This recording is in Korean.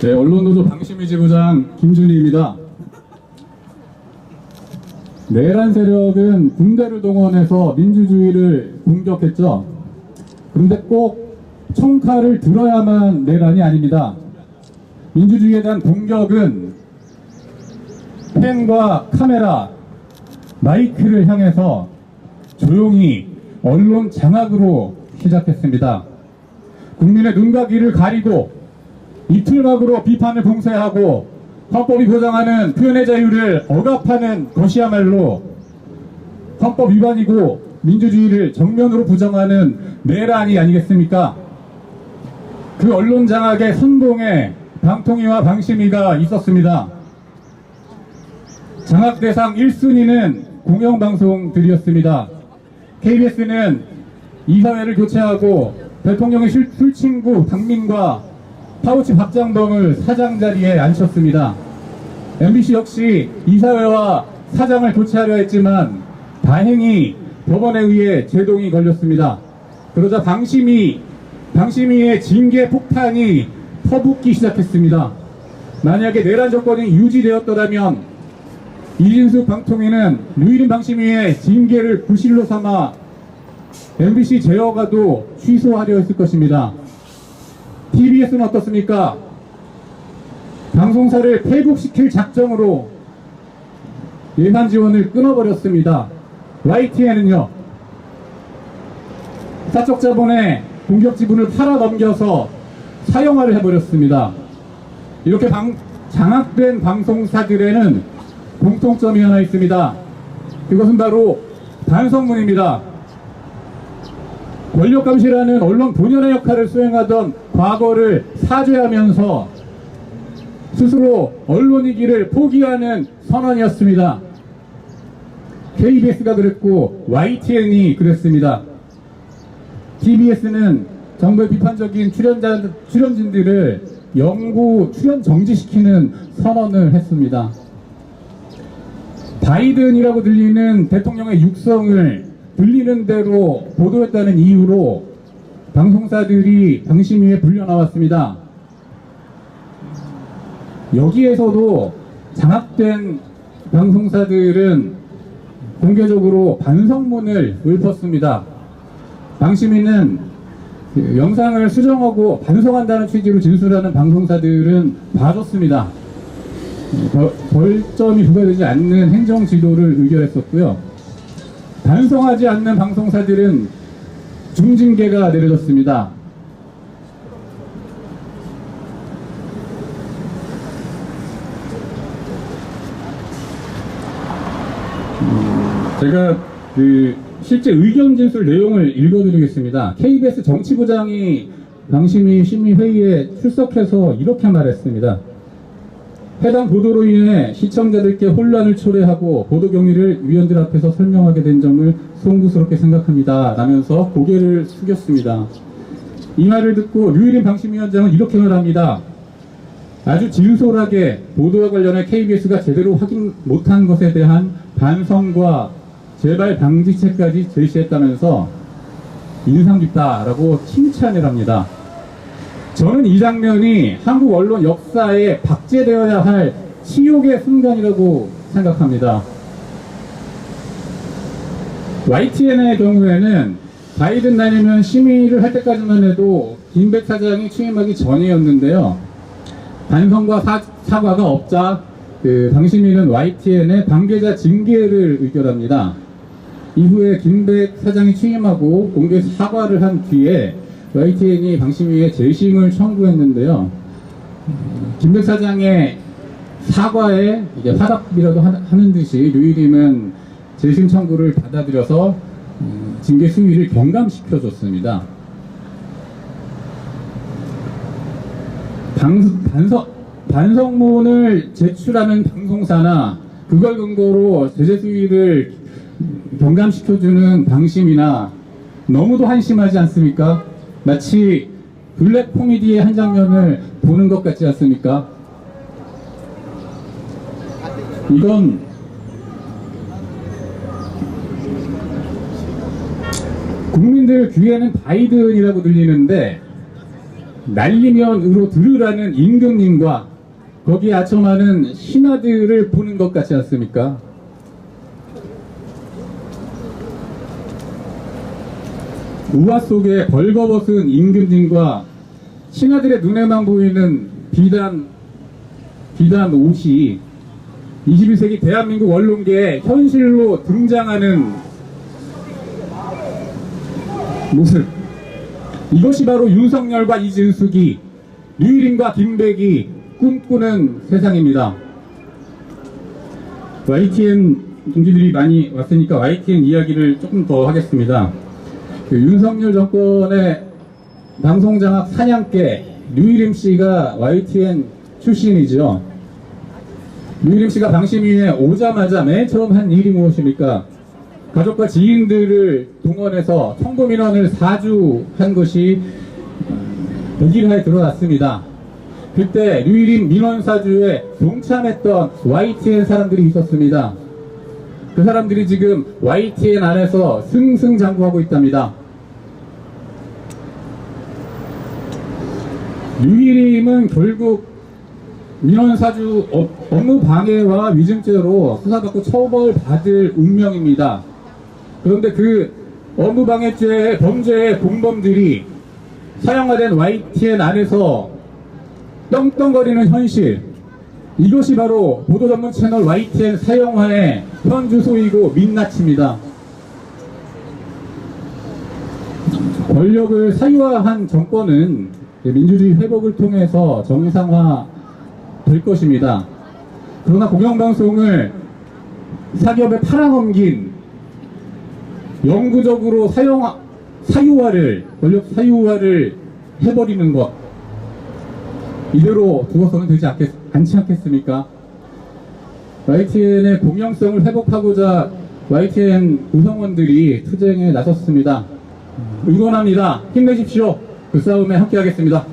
네, 언론노조 방심위 지부장 김준희입니다. 내란 세력은 군대를 동원해서 민주주의를 공격했죠. 그런데 꼭 총칼을 들어야만 내란이 아닙니다. 민주주의에 대한 공격은 펜과 카메라, 마이크를 향해서 조용히 언론 장악으로 시작했습니다. 국민의 눈과 귀를 가리고 이틀막으로 비판을 봉쇄하고 헌법이 보장하는 표현의 자유를 억압하는 것이야말로 헌법 위반이고 민주주의를 정면으로 부정하는 내란이 아니겠습니까? 그 언론 장악의 선봉에 방통위와 방심위가 있었습니다. 장악 대상 1순위는 공영방송들이었습니다. KBS는 이사회를 교체하고 대통령의 술친구 박민과 파우치 박장범을 사장 자리에 앉혔습니다. MBC 역시 이사회와 사장을 교체하려 했지만 다행히 법원에 의해 제동이 걸렸습니다. 그러자 방심위의 징계 폭탄이 퍼붓기 시작했습니다. 만약에 내란 정권이 유지되었더라면 이진숙 방통위는 누이린 방심위의 징계를 부실로 삼아 MBC 제어가도 취소하려 했을 것입니다. TBS는 어떻습니까? 방송사를 폐국시킬 작정으로 예산 지원을 끊어버렸습니다. YTN은요, 사적 자본의 공격 지분을 팔아넘겨서 사형화를 해버렸습니다. 이렇게 장악된 방송사들에는 공통점이 하나 있습니다. 그것은 바로 반성문입니다. 권력감시라는 언론 본연의 역할을 수행하던 과거를 사죄하면서 스스로 언론이기를 포기하는 선언이었습니다. KBS가 그랬고 YTN이 그랬습니다. TBS는 정부의 비판적인 출연진들을 영구 출연 정지시키는 선언을 했습니다. 바이든이라고 들리는 대통령의 육성을 들리는 대로 보도했다는 이유로 방송사들이 방심위에 불려나왔습니다. 여기에서도 장악된 방송사들은 공개적으로 반성문을 읊었습니다. 방심위는 영상을 수정하고 반성한다는 취지로 진술하는 방송사들은 봐줬습니다. 벌점이 부과되지 않는 행정지도를 의결했었고요. 반성하지 않는 방송사들은 중징계가 내려졌습니다. 제가 실제 의견 진술 내용을 읽어드리겠습니다. KBS 정치부장이 방심위 심의회의에 출석해서 이렇게 말했습니다. 해당 보도로 인해 시청자들께 혼란을 초래하고 보도 경위를 위원들 앞에서 설명하게 된 점을 송구스럽게 생각합니다. 라면서 고개를 숙였습니다. 이 말을 듣고 류일인 방심위원장은 이렇게 말합니다. 아주 진솔하게 보도와 관련해 KBS가 제대로 확인 못한 것에 대한 반성과 재발 방지책까지 제시했다면서 인상 깊다라고 칭찬을 합니다. 저는 이 장면이 한국 언론 역사에 박제되어야 할 치욕의 순간이라고 생각합니다. YTN의 경우에는 바이든 날리면 심의를 할 때까지만 해도 김백 사장이 취임하기 전이었는데요. 반성과 사과가 없자 방심위는 YTN의 관계자 징계를 의결합니다. 이후에 김백 사장이 취임하고 공개 사과를 한 뒤에 YTN이 방심위에 재심을 청구했는데요. 김백 사장의 사과에 이제 화답이라도 하는 듯이 류일임은 재심 청구를 받아들여서 징계 수위를 경감시켜줬습니다. 반성문을 제출하는 방송사나 그걸 근거로 제재 수위를 경감시켜주는 방심이나 너무도 한심하지 않습니까? 마치 블랙 코미디의 한 장면을 보는 것 같지 않습니까? 이건 국민들 귀에는 바이든이라고 들리는데 날리면으로 들으라는 임금님과 거기에 아첨하는 신하들을 보는 것 같지 않습니까? 우화 속에 벌거벗은 임금님과 신하들의 눈에만 보이는 비단 옷이 21세기 대한민국 언론계에 현실로 등장하는 모습, 이것이 바로 윤석열과 이진숙이, 류일임과 김백이 꿈꾸는 세상입니다. YTN 동지들이 많이 왔으니까 YTN 이야기를 조금 더 하겠습니다. 윤석열 정권의 방송장악 사냥개 류일임 씨가 YTN 출신이죠. 류일임 씨가 방심위에 오자마자 맨 처음 한 일이 무엇입니까? 가족과 지인들을 동원해서 청구민원을 사주한 것이 독일화에 드러났습니다. 그때 류일임 민원 사주에 동참했던 YTN 사람들이 있었습니다. 그 사람들이 지금 YTN 안에서 승승장구하고 있답니다. 류일임은 결국 민원사주 업무 방해와 위증죄로 수사받고 처벌받을 운명입니다. 그런데 그 업무 방해죄 범죄의 공범들이 사형화된 YTN 안에서 떵떵거리는 현실, 이것이 바로 보도전문 채널 YTN 사형화의 현주소이고 민낯입니다. 권력을 사유화한 정권은 민주주의 회복을 통해서 정상화 될 것입니다. 그러나 공영방송을 사기업에 팔아넘긴, 영구적으로 사유화를, 권력 사유화를 해버리는 것, 이대로 두어서는 되지 않지 않겠습니까? YTN의 공영성을 회복하고자 YTN 구성원들이 투쟁에 나섰습니다. 응원합니다. 힘내십시오. 그 싸움에 함께 하겠습니다.